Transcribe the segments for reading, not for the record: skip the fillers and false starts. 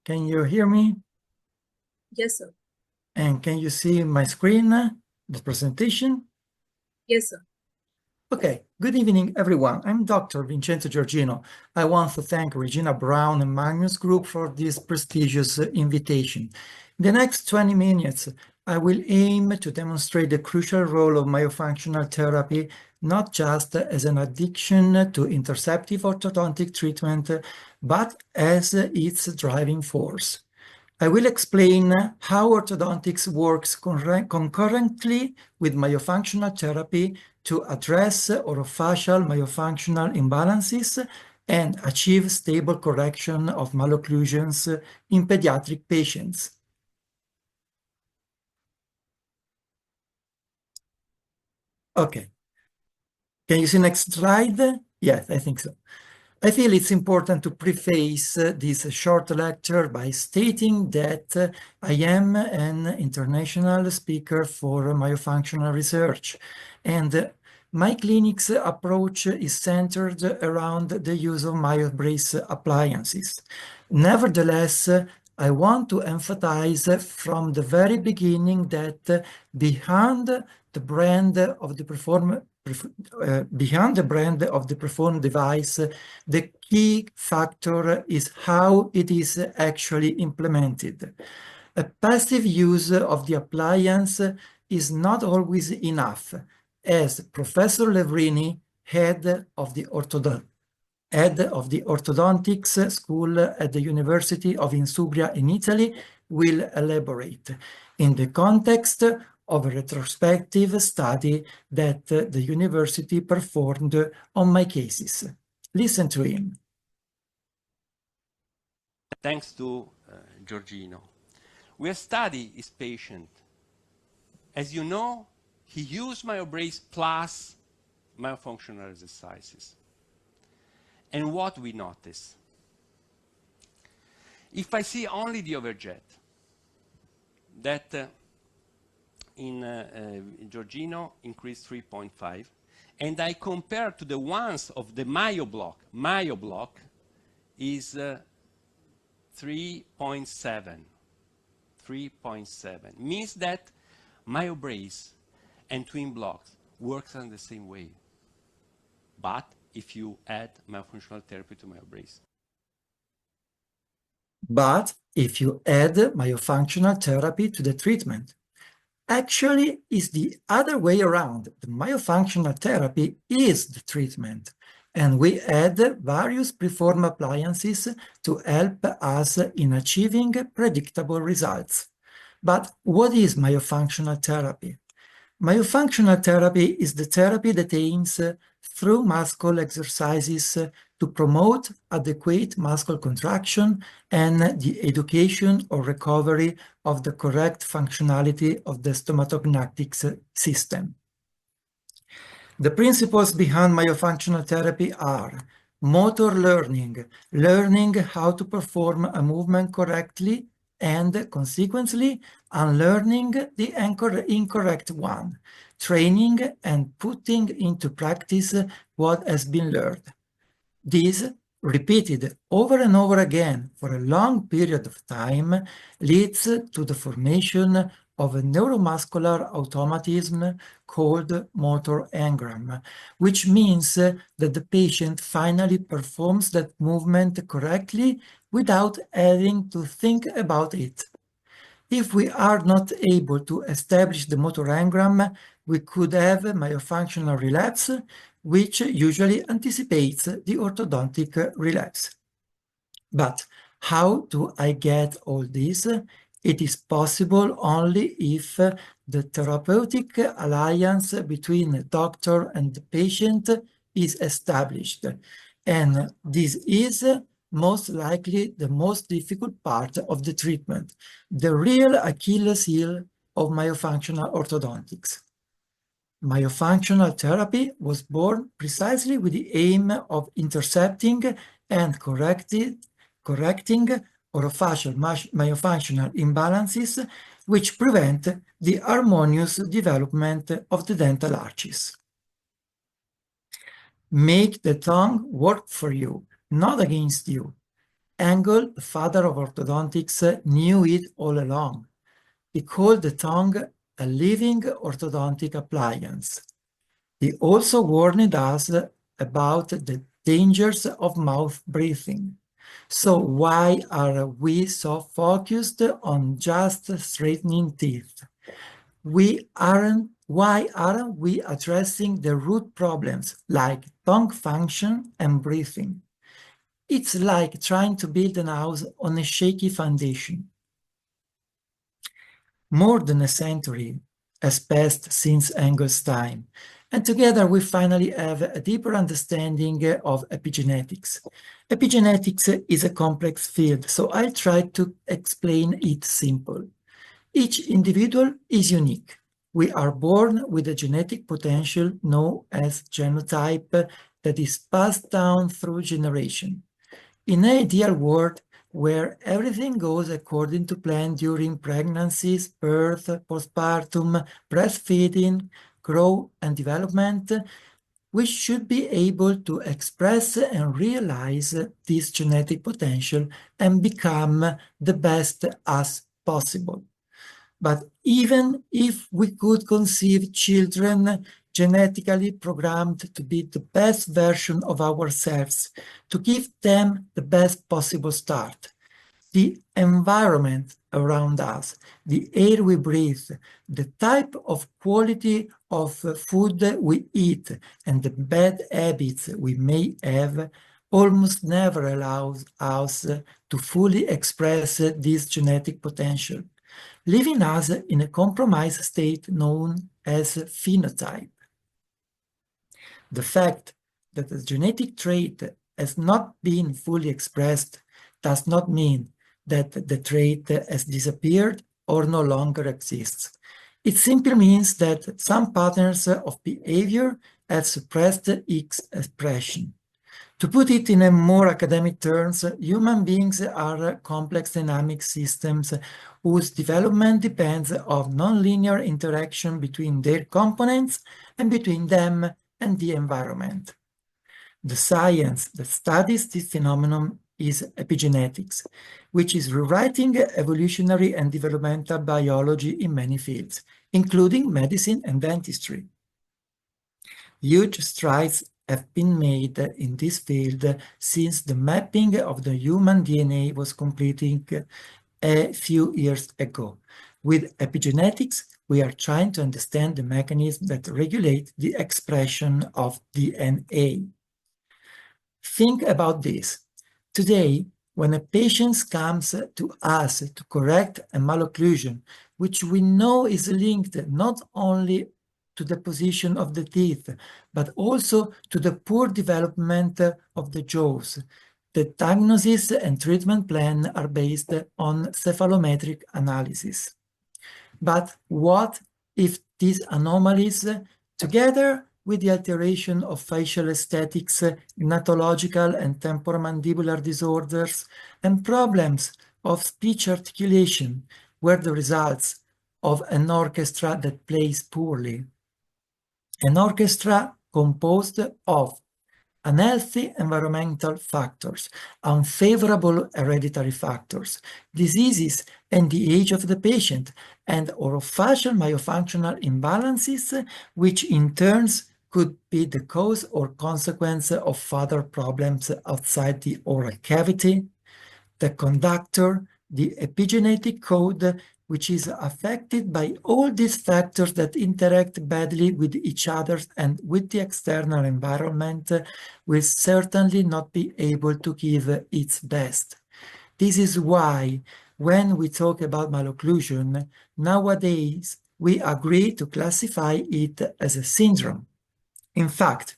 Can you hear me? Yes, sir. And can you see my screen, the presentation? Yes, sir. Okay, good evening, everyone. I'm Dr. Vincenzo Giorgino. I want to thank Regina Brown and Magnus Group for this prestigious invitation. In the next 20 minutes, I will aim to demonstrate the crucial role of myofunctional therapy, not just as an addiction to interceptive orthodontic treatment, but as its driving force. I will explain how orthodontics works concurrently with myofunctional therapy to address orofacial myofunctional imbalances and achieve stable correction of malocclusions in pediatric patients. Okay. Can you see next slide? Yes, I think so. I feel it's important to preface this short lecture by stating that I am an international speaker for myofunctional research, and my clinic's approach is centered around the use of MyoBrace appliances. Nevertheless, I want to emphasize from the very beginning that behind the brand of the Perform device, the key factor is how it is actually implemented. A passive use of the appliance is not always enough, as Professor Levrini, head of the orthodontics school at the University of Insubria in Italy, will elaborate in the context of a retrospective study that the university performed on my cases. Listen to him. Thanks to Giorgino. We have studied his patient. As you know, he used MyoBrace plus myofunctional exercises. And what we notice? If I see only the overjet, that in Giorgino increased 3.5, and I compare to the ones of the MyoBlock is 3.7. 3.7 means that MyoBrace and twin blocks works in the same way, but if you add myofunctional therapy to MyoBrace. But if you add myofunctional therapy to the treatment, actually it's the other way around. The myofunctional therapy is the treatment, and we add various preform appliances to help us in achieving predictable results. But what is myofunctional therapy? Myofunctional therapy is the therapy that aims through muscle exercises to promote adequate muscle contraction and the education or recovery of the correct functionality of the stomatognathic system. The principles behind myofunctional therapy are motor learning, learning how to perform a movement correctly, and consequently unlearning the incorrect one, training and putting into practice what has been learned. This, repeated over and over again for a long period of time, leads to the formation of a neuromuscular automatism called motor engram, which means that the patient finally performs that movement correctly without having to think about it. If we are not able to establish the motor engram, we could have a myofunctional relapse, which usually anticipates the orthodontic relapse. But how do I get all this? It is possible only if the therapeutic alliance between the doctor and the patient is established. And this is most likely the most difficult part of the treatment, the real Achilles heel of myofunctional orthodontics. Myofunctional therapy was born precisely with the aim of intercepting and correcting orofacial myofunctional imbalances which prevent the harmonious development of the dental arches. Make the tongue work for you, not against you. Engel, the father of orthodontics, knew it all along. He called the tongue a living orthodontic appliance. He also warned us about the dangers of mouth breathing. So why are we so focused on just straightening teeth? Why aren't we addressing the root problems like tongue function and breathing? It's like trying to build a house on a shaky foundation. More than a century has passed since Engel's time, and together we finally have a deeper understanding of epigenetics. Epigenetics is a complex field, so I'll try to explain it simple. Each individual is unique. We are born with a genetic potential known as genotype that is passed down through generation. In an ideal world where everything goes according to plan during pregnancies, birth, postpartum, breastfeeding, growth, and development, we should be able to express and realize this genetic potential and become the best as possible. But even if we could conceive children genetically programmed to be the best version of ourselves, to give them the best possible start, the environment around us, the air we breathe, the type of quality of food we eat, and the bad habits we may have almost never allows us to fully express this genetic potential, leaving us in a compromised state known as phenotype. The fact that a genetic trait has not been fully expressed does not mean that the trait has disappeared or no longer exists. It simply means that some patterns of behavior have suppressed its expression. To put it in a more academic terms, human beings are complex dynamic systems whose development depends on nonlinear interaction between their components and between them and the environment. The science that studies this phenomenon is epigenetics, which is rewriting evolutionary and developmental biology in many fields, including medicine and dentistry. Huge strides have been made in this field since the mapping of the human DNA was completed a few years ago. With epigenetics, we are trying to understand the mechanisms that regulate the expression of DNA. Think about this. Today, when a patient comes to us to correct a malocclusion, which we know is linked not only to the position of the teeth, but also to the poor development of the jaws, the diagnosis and treatment plan are based on cephalometric analysis. But what if these anomalies, together with the alteration of facial aesthetics, gnatological and temporomandibular disorders, and problems of speech articulation, were the results of an orchestra that plays poorly? An orchestra composed of unhealthy environmental factors, unfavorable hereditary factors, diseases and the age of the patient, and orofacial myofunctional imbalances, which in turn could be the cause or consequence of further problems outside the oral cavity. The conductor, the epigenetic code, which is affected by all these factors that interact badly with each other and with the external environment, will certainly not be able to give its best. This is why, when we talk about malocclusion, nowadays we agree to classify it as a syndrome. In fact,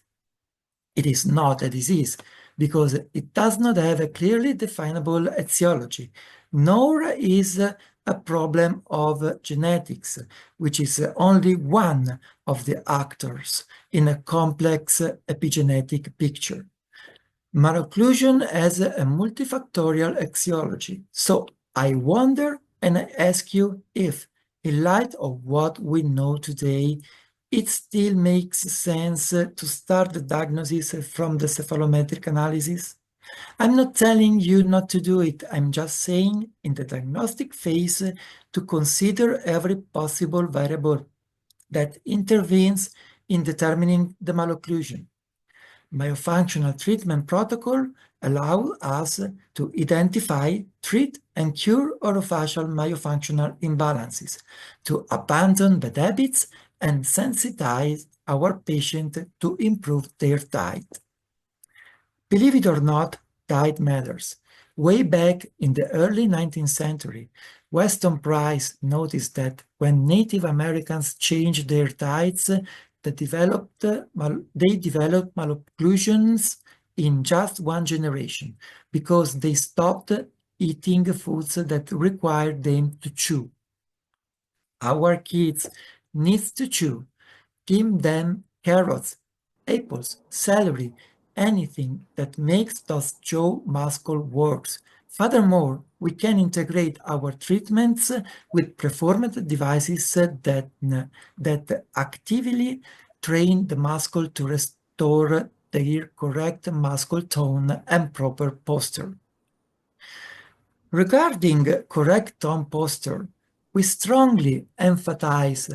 it is not a disease, because it does not have a clearly definable etiology, nor is a problem of genetics, which is only one of the actors in a complex epigenetic picture. Malocclusion has a multifactorial etiology, so I wonder and I ask you if, in light of what we know today, it still makes sense to start the diagnosis from the cephalometric analysis. I'm not telling you not to do it. I'm just saying in the diagnostic phase to consider every possible variable that intervenes in determining the malocclusion. Myofunctional treatment protocol allow us to identify, treat, and cure orofacial myofunctional imbalances, to abandon bad habits and sensitize our patient to improve their diet. Believe it or not, diet matters. Way back in the early 19th century, Weston Price noticed that when Native Americans changed their diets, they developed malocclusions in just one generation because they stopped eating foods that required them to chew. Our kids need to chew. Give them carrots, apples, celery, anything that makes those jaw muscle works. Furthermore, we can integrate our treatments with preformed devices that actively train the muscle to restore their correct muscle tone and proper posture. Regarding correct tongue posture, we strongly emphasize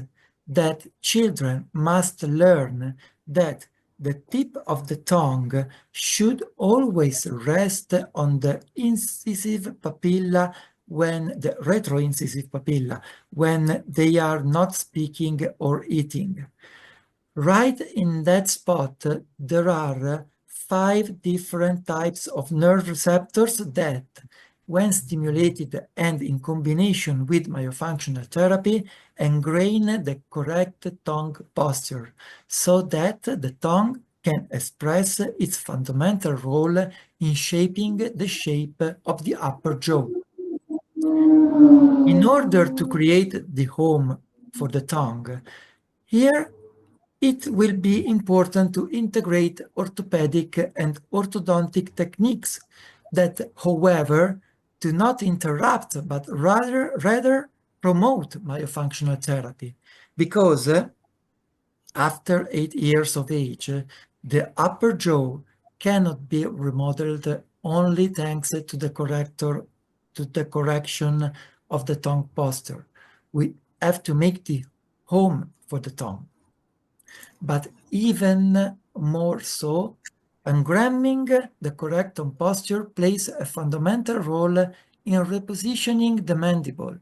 that children must learn that the tip of the tongue should always rest on the incisive papilla the retroincisive papilla when they are not speaking or eating. Right in that spot, there are 5 different types of nerve receptors that, when stimulated and in combination with myofunctional therapy, engrain the correct tongue posture so that the tongue can express its fundamental role in shaping the shape of the upper jaw. In order to create the home for the tongue, here it will be important to integrate orthopedic and orthodontic techniques that, however, do not interrupt but rather promote myofunctional therapy, because after 8 years of age, the upper jaw cannot be remodeled only thanks to the correction of the tongue posture. We have to make the home for the tongue. But even more so, engramming the correct tongue posture plays a fundamental role in repositioning the mandible.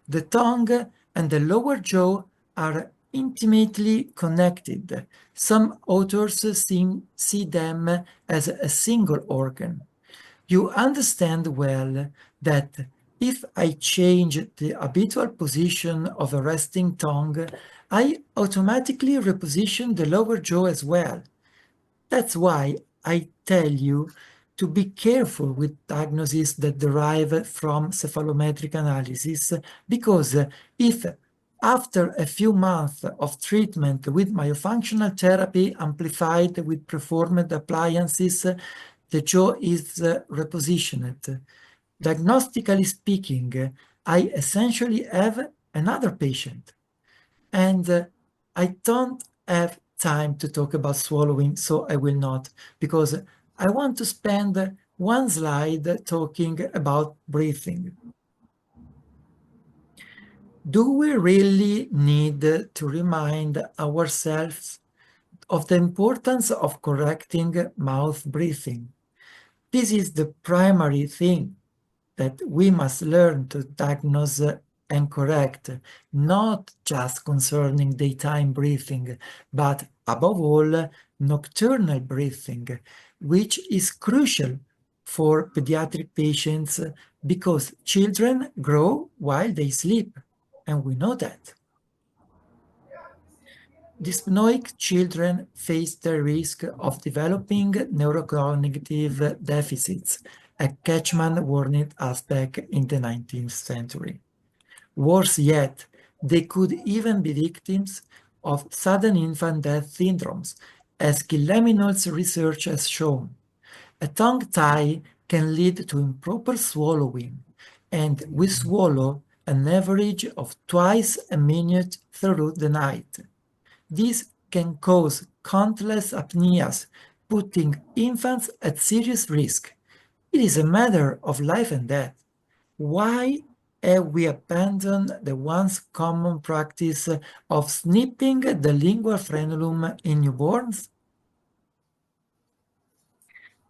The tongue and the lower jaw are intimately connected. Some authors see them as a single organ. You understand well that if I change the habitual position of a resting tongue, I automatically reposition the lower jaw as well. That's why I tell you to be careful with diagnoses that derive from cephalometric analysis, because if after a few months of treatment with myofunctional therapy amplified with preformed appliances, the jaw is repositioned, diagnostically speaking, I essentially have another patient. And I don't have time to talk about swallowing, so I will not, because I want to spend one slide talking about breathing. Do we really need to remind ourselves of the importance of correcting mouth breathing? This is the primary thing that we must learn to diagnose and correct, not just concerning daytime breathing, but above all, nocturnal breathing, which is crucial for pediatric patients because children grow while they sleep, and we know that. Dyspnoic children face the risk of developing neurocognitive deficits, a Ketchman warned us back in the 19th century. Worse yet, they could even be victims of sudden infant death syndromes, as Guilleminot's research has shown. A tongue tie can lead to improper swallowing, and we swallow an average of twice a minute through the night. This can cause countless apneas, putting infants at serious risk, It is a matter of life and death. Why have we abandoned the once common practice of snipping the lingual frenulum in newborns?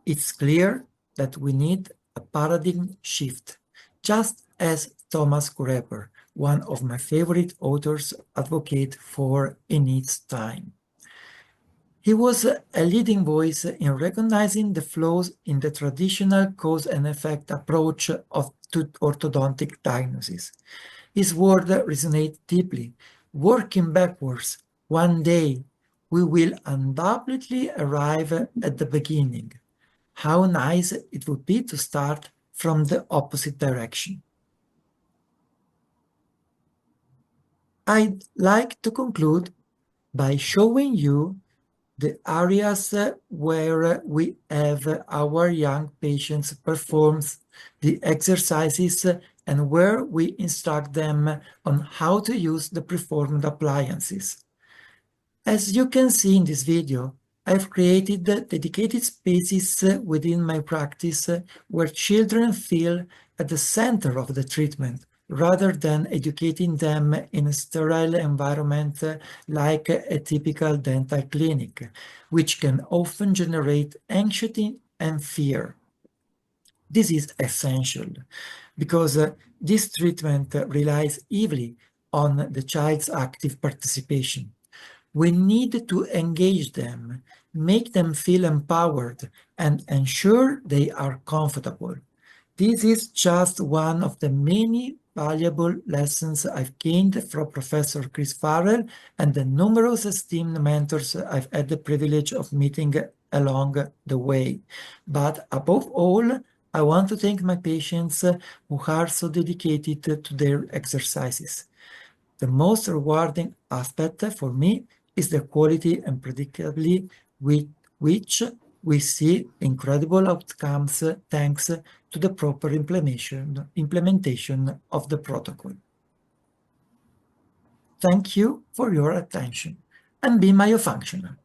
It's clear that we need a paradigm shift, just as Thomas Kureper, one of my favorite authors, advocated for in its time. He was a leading voice in recognizing the flaws in the traditional cause and effect approach to orthodontic diagnosis. His words resonate deeply. Working backwards, one day we will undoubtedly arrive at the beginning. How nice it would be to start from the opposite direction. I'd like to conclude by showing you the areas where we have our young patients perform the exercises and where we instruct them on how to use the performed appliances. As you can see in this video, I've created dedicated spaces within my practice where children feel at the center of the treatment, rather than educating them in a sterile environment like a typical dental clinic, which can often generate anxiety and fear. This is essential because this treatment relies heavily on the child's active participation. We need to engage them, make them feel empowered, and ensure they are comfortable. This is just one of the many valuable lessons I've gained from Professor Chris Farrell and the numerous esteemed mentors I've had the privilege of meeting along the way. But above all, I want to thank my patients who are so dedicated to their exercises. The most rewarding aspect for me is the quality and predictability with which we see incredible outcomes thanks to the proper implementation of the protocol. Thank you for your attention, and be myofunctional.